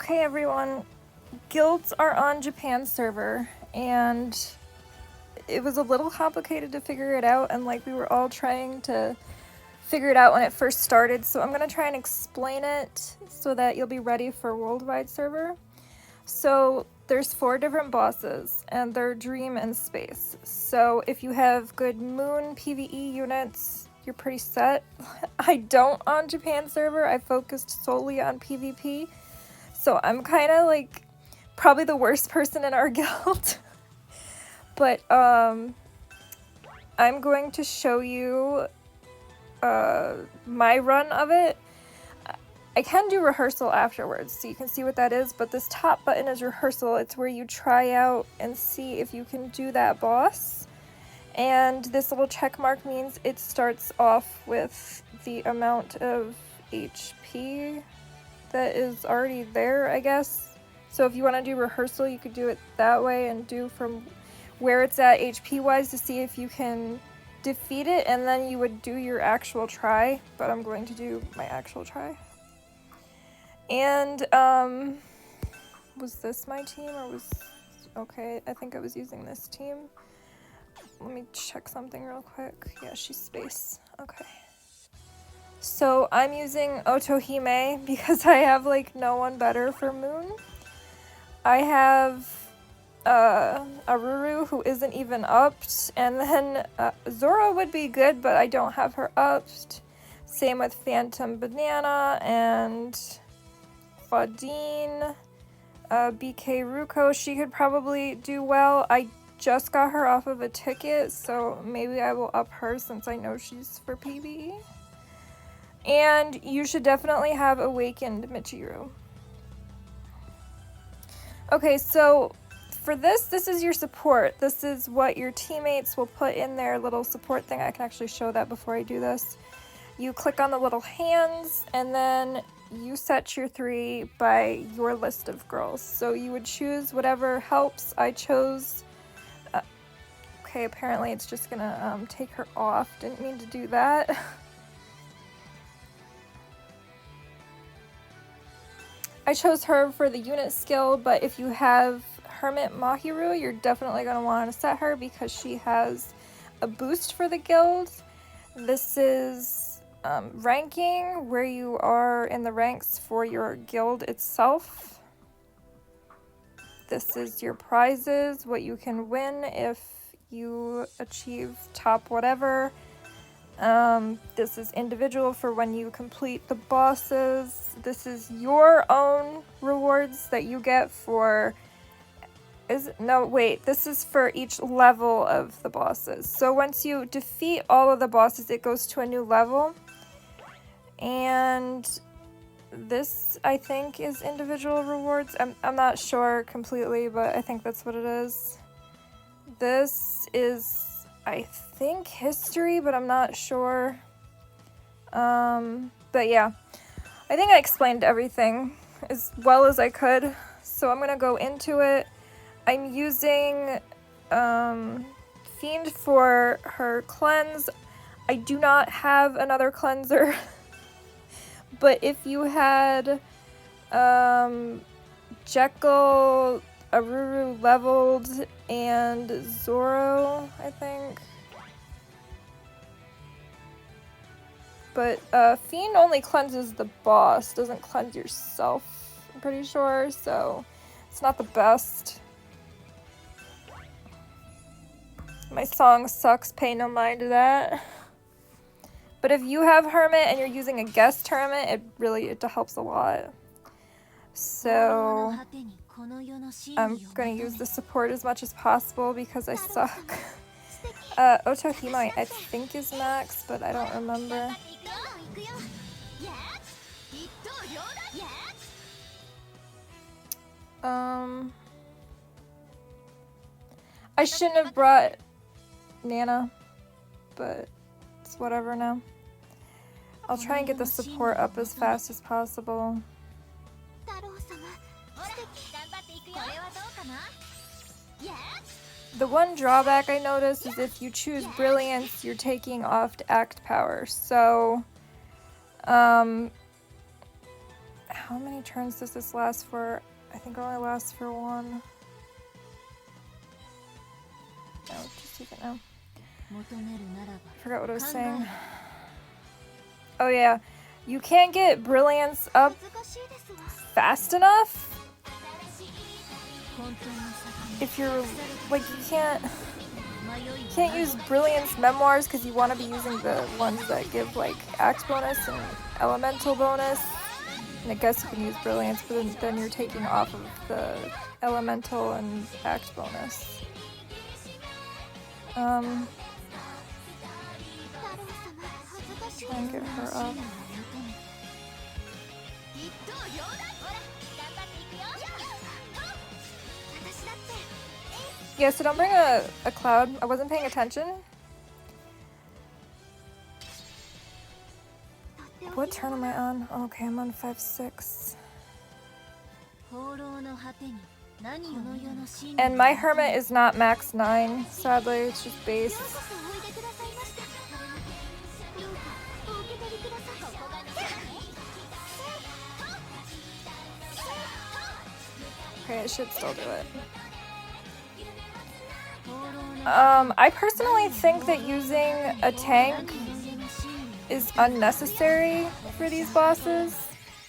Okay, everyone, guilds are on Japan server, and it was a little complicated to figure it out, and like we were all trying to figure it out when it first started, so I'm gonna try and explain it so that you'll be ready for worldwide server. So there's 4 different bosses, and they're dream and space. So if you have good moon PvE units, you're pretty set. I don't on Japan server, I focused solely on PvP. So I'm kind of like probably the worst person in our guild. But I'm going to show you my run of it. I can do rehearsal afterwards so you can see what that is, but this top button is rehearsal. It's where you try out and see if you can do that boss. And this little check mark means it starts off with the amount of HP that is already there, I guess. So if you want to do rehearsal, you could do it that way and do from where it's at HP wise to see if you can defeat it, and then you would do your actual try, but I'm going to do my actual try. And was this my team or was okay, I think I was using this team. Let me check something real quick. Yeah, she's space. Okay. So I'm using Otohime because I have like no one better for Moon. I have Aruru who isn't even upped, and then Zora would be good, but I don't have her upped. Same with Phantom Banana and Claudine. BK Ruko, she could probably do well. I just got her off of a ticket, so maybe I will up her since I know she's for PvE. And you should definitely have Awakened Michiru. Okay, so for this is your support. This is what your teammates will put in their little support thing. I can actually show that before I do this. You click on the little hands, and then you set your 3 by your list of girls. So you would choose whatever helps. I chose... okay, apparently it's just gonna take her off. Didn't mean to do that. I chose her for the unit skill, but if you have Hermit Mahiru, you're definitely going to want to set her because she has a boost for the guild. This is ranking, where you are in the ranks for your guild itself. This is your prizes, what you can win if you achieve top whatever. This is individual for when you complete the bosses. This is your own rewards that you get for... this is for each level of the bosses. So once you defeat all of the bosses, it goes to a new level. And this, I think, is individual rewards. I'm not sure completely, but I think that's what it is. This is, I think, history, but I'm not sure. But yeah, I think I explained everything as well as I could. So I'm gonna go into it. I'm using Fiend for her cleanse. I do not have another cleanser. But if you had Jekyll, Aruru leveled, and Zoro, I think. But Fiend only cleanses the boss, doesn't cleanse yourself, I'm pretty sure, so it's not the best. My song sucks, pay no mind to that. But if you have Hermit and you're using a guest Hermit, it helps a lot. So I'm going to use the support as much as possible because I suck. Otohime, I think, is max, but I don't remember. I shouldn't have brought Nana, but it's whatever now. I'll try and get the support up as fast as possible. The one drawback I noticed is if you choose Brilliance, you're taking off to Act Power. So, how how many turns does this last for? I think it only lasts for one. No, just take it now. I forgot what I was saying. Oh yeah, you can't get brilliance up fast enough. If you're like, you can't use brilliance memoirs because you want to be using the ones that give like axe bonus and elemental bonus. And I guess you can use brilliance, but then you're taking off of the elemental and axe bonus. Try and get her up. Yeah, so don't bring a cloud. I wasn't paying attention. What turn am I on? Oh, okay, I'm on 5-6. And my hermit is not max 9, sadly, it's just base. Okay, I should still do it. I personally think that using a tank is unnecessary for these bosses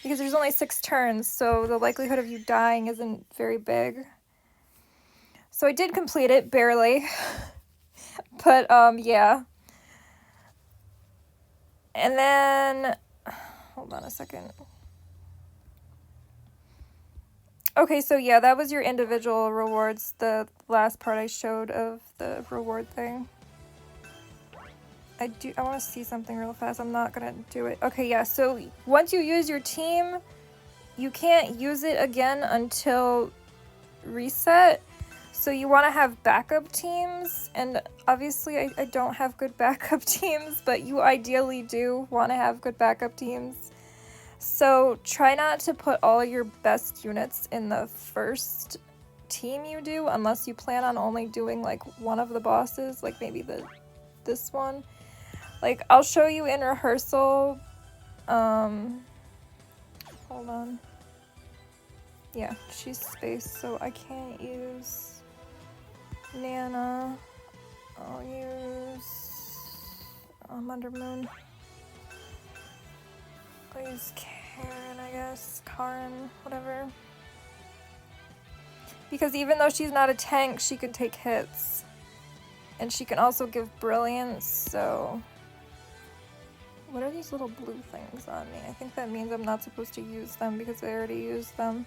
because there's only 6 turns, so the likelihood of you dying isn't very big. So I did complete it, barely. But, yeah. And then, hold on a second. Okay, so yeah, that was your individual rewards, the last part I showed of the reward thing. I want to see something real fast. I'm not gonna do it. Okay, yeah, so once you use your team, you can't use it again until reset. So you want to have backup teams, and obviously I don't have good backup teams, but you ideally do want to have good backup teams. So try not to put all your best units in the first team you do, unless you plan on only doing like one of the bosses, like maybe this one. Like, I'll show you in rehearsal. Hold on. Yeah, she's space, so I can't use Nana. I'll use Undermoon. I'll use Karen, I guess. Karen, whatever. Because even though she's not a tank, she can take hits. And she can also give brilliance, so... What are these little blue things on me? I think that means I'm not supposed to use them because I already used them.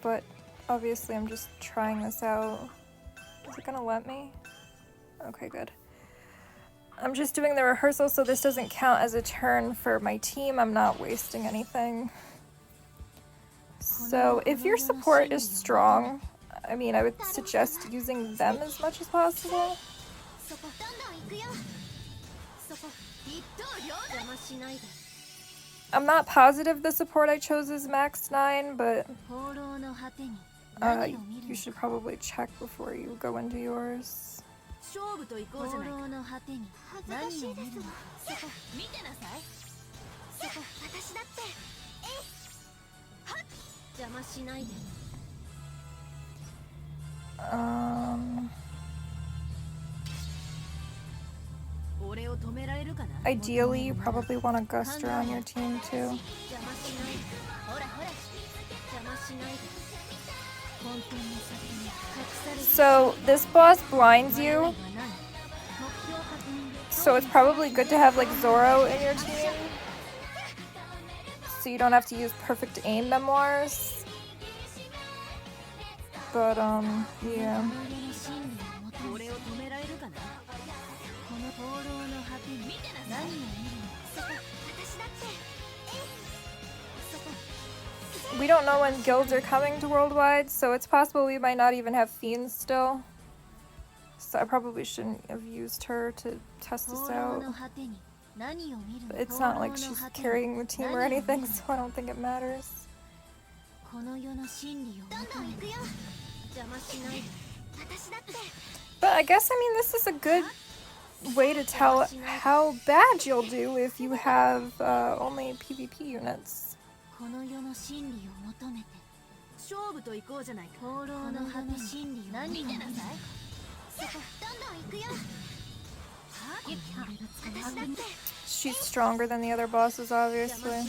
But obviously I'm just trying this out. Is it gonna let me? Okay, good. I'm just doing the rehearsal so this doesn't count as a turn for my team. I'm not wasting anything. So if your support is strong, I mean, I would suggest using them as much as possible. I'm not positive the support I chose is max 9, but you should probably check before you go into yours. Ideally, you probably want a Guster on your team too. So this boss blinds you, so it's probably good to have like Zoro in your team, so you don't have to use perfect aim memoirs. But yeah. We don't know when guilds are coming to Worldwide, so it's possible we might not even have Fiends still. So I probably shouldn't have used her to test this out. But it's not like she's carrying the team or anything, so I don't think it matters. But I guess, I mean, this is a good way to tell how bad you'll do if you have only PvP units. この世の真理を求めて勝負と行こうじゃないか。放浪の果て真理を何見てなさい。そこどんどん行くよ。私だって She's stronger than the other bosses, obviously.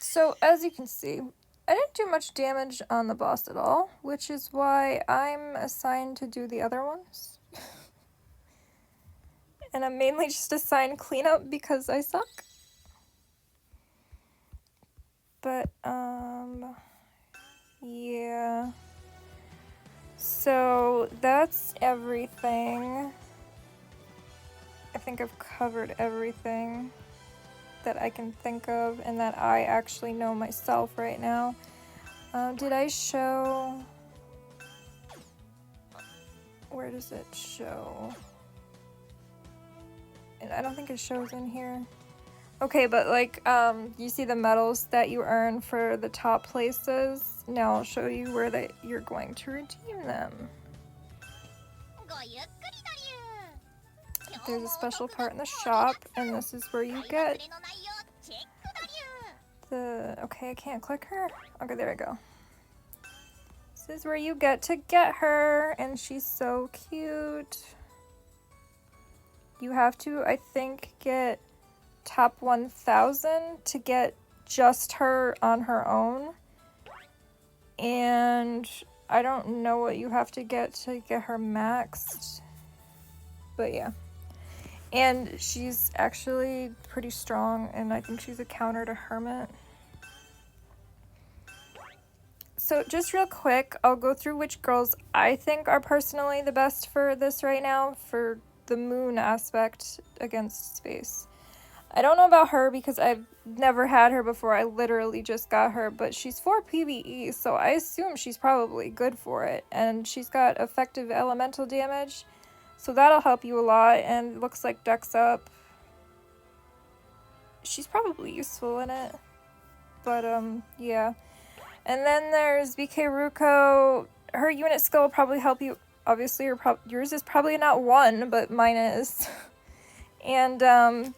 So, as you can see, I didn't do much damage on the boss at all, which is why I'm assigned to do the other ones. And I'm mainly just assigned cleanup because I suck. But, yeah. So, that's everything. I think I've covered everything that I can think of and that I actually know myself right now. Did I show... Where does it show? And I don't think it shows in here. Okay, but like, you see the medals that you earn for the top places? Now I'll show you where you're going to redeem them. There's a special part in the shop, and this is where you get the... Okay, I can't click her. Okay, there we go. This is where you get to get her, and she's so cute. You have to, I think, get top 1,000 to get just her on her own. And I don't know what you have to get her maxed. But yeah. And she's actually pretty strong, and I think she's a counter to Hermit. So just real quick, I'll go through which girls I think are personally the best for this right now, for the moon aspect against space. I don't know about her because I've never had her before. I literally just got her, but she's for PvE, so I assume she's probably good for it. And she's got effective elemental damage, so that'll help you a lot, and it looks like Dex up. She's probably useful in it, but yeah. And then there's BK Ruko. Her unit skill will probably help you. Obviously, yours is probably not 1, but mine is. And I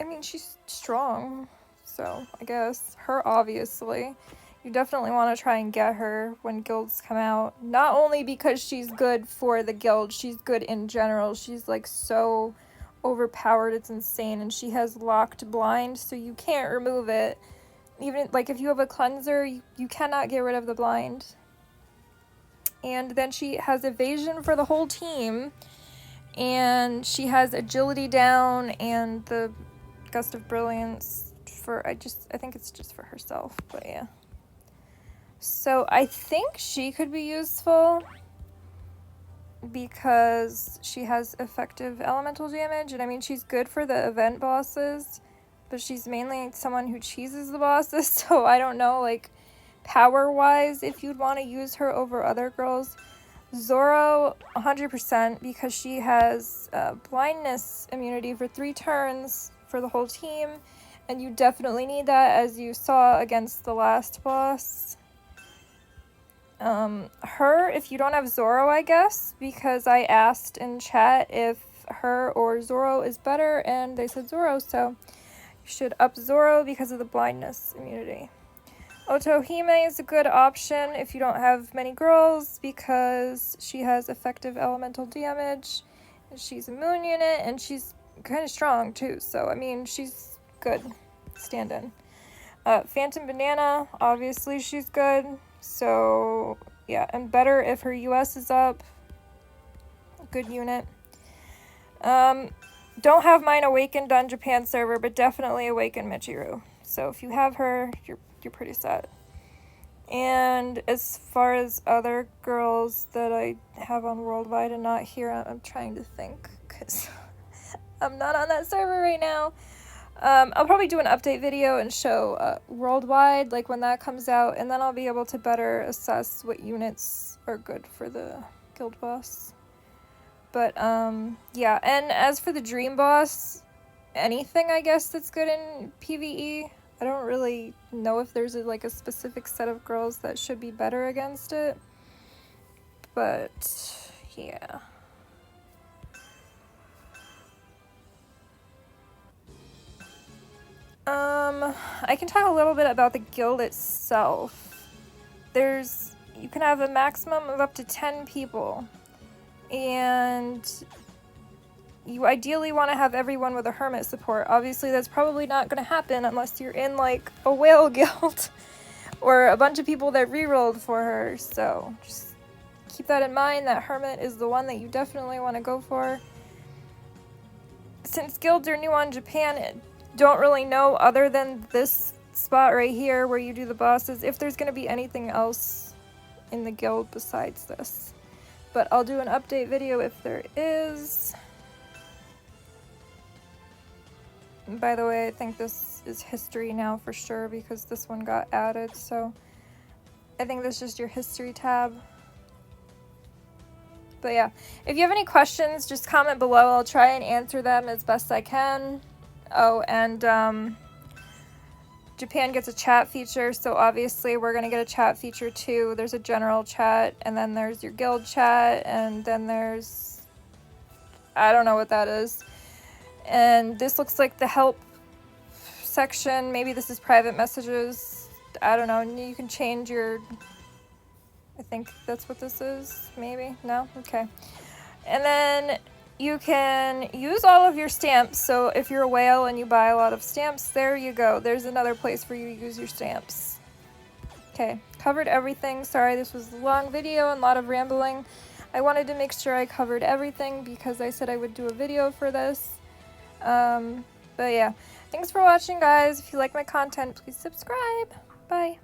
mean, she's strong, so I guess her, obviously. You definitely want to try and get her when guilds come out. Not only because she's good for the guild, she's good in general. She's like so overpowered, it's insane. And she has locked blind, so you can't remove it. Even like if you have a cleanser, you cannot get rid of the blind. And then she has evasion for the whole team. And she has agility down and the gust of brilliance for, I think it's just for herself, but yeah. So I think she could be useful because she has effective elemental damage, and I mean, she's good for the event bosses, but she's mainly someone who cheeses the bosses, so I don't know, like, power-wise, if you'd want to use her over other girls. Zoro, 100%, because she has blindness immunity for 3 turns for the whole team, and you definitely need that, as you saw against the last boss. Her, if you don't have Zoro, I guess, because I asked in chat if her or Zoro is better, and they said Zoro, so you should up Zoro because of the blindness immunity. Otohime is a good option if you don't have many girls, because she has effective elemental damage, and she's a moon unit, and she's kind of strong too, so I mean, she's good stand-in. Phantom Banana, obviously she's good, so yeah, and better if her US is up. Good unit. Don't have mine awakened on Japan server, but definitely awaken Michiru. So if you have her, you're pretty set. And as far as other girls that I have on Worldwide and not here, I'm trying to think, because I'm not on that server right now. I'll probably do an update video and show Worldwide, like when that comes out, and then I'll be able to better assess what units are good for the guild boss. But, yeah, and as for the Dream Boss, anything, I guess, that's good in PvE. I don't really know if there's a specific set of girls that should be better against it. But, yeah. I can talk a little bit about the guild itself. You can have a maximum of up to 10 people. And you ideally want to have everyone with a hermit support. Obviously, that's probably not going to happen unless you're in, like, a whale guild. Or a bunch of people that rerolled for her. So, just keep that in mind. That hermit is the one that you definitely want to go for. Since guilds are new on Japan, don't really know other than this spot right here where you do the bosses if there's going to be anything else in the guild besides this. But I'll do an update video if there is. And by the way, I think this is history now for sure because this one got added, so I think this is just your history tab. But yeah, if you have any questions, just comment below. I'll try and answer them as best I can. Oh, and Japan gets a chat feature, so obviously we're going to get a chat feature too. There's a general chat, and then there's your guild chat, and then there's... I don't know what that is. And this looks like the help section. Maybe this is private messages. I don't know. You can change your... I think that's what this is, maybe? No? Okay. And then you can use all of your stamps. So if you're a whale and you buy a lot of stamps, there you go. There's another place for you to use your stamps. Okay, covered everything. Sorry, this was a long video and a lot of rambling. I wanted to make sure I covered everything because I said I would do a video for this. But yeah, thanks for watching, guys. If you like my content, please subscribe. Bye.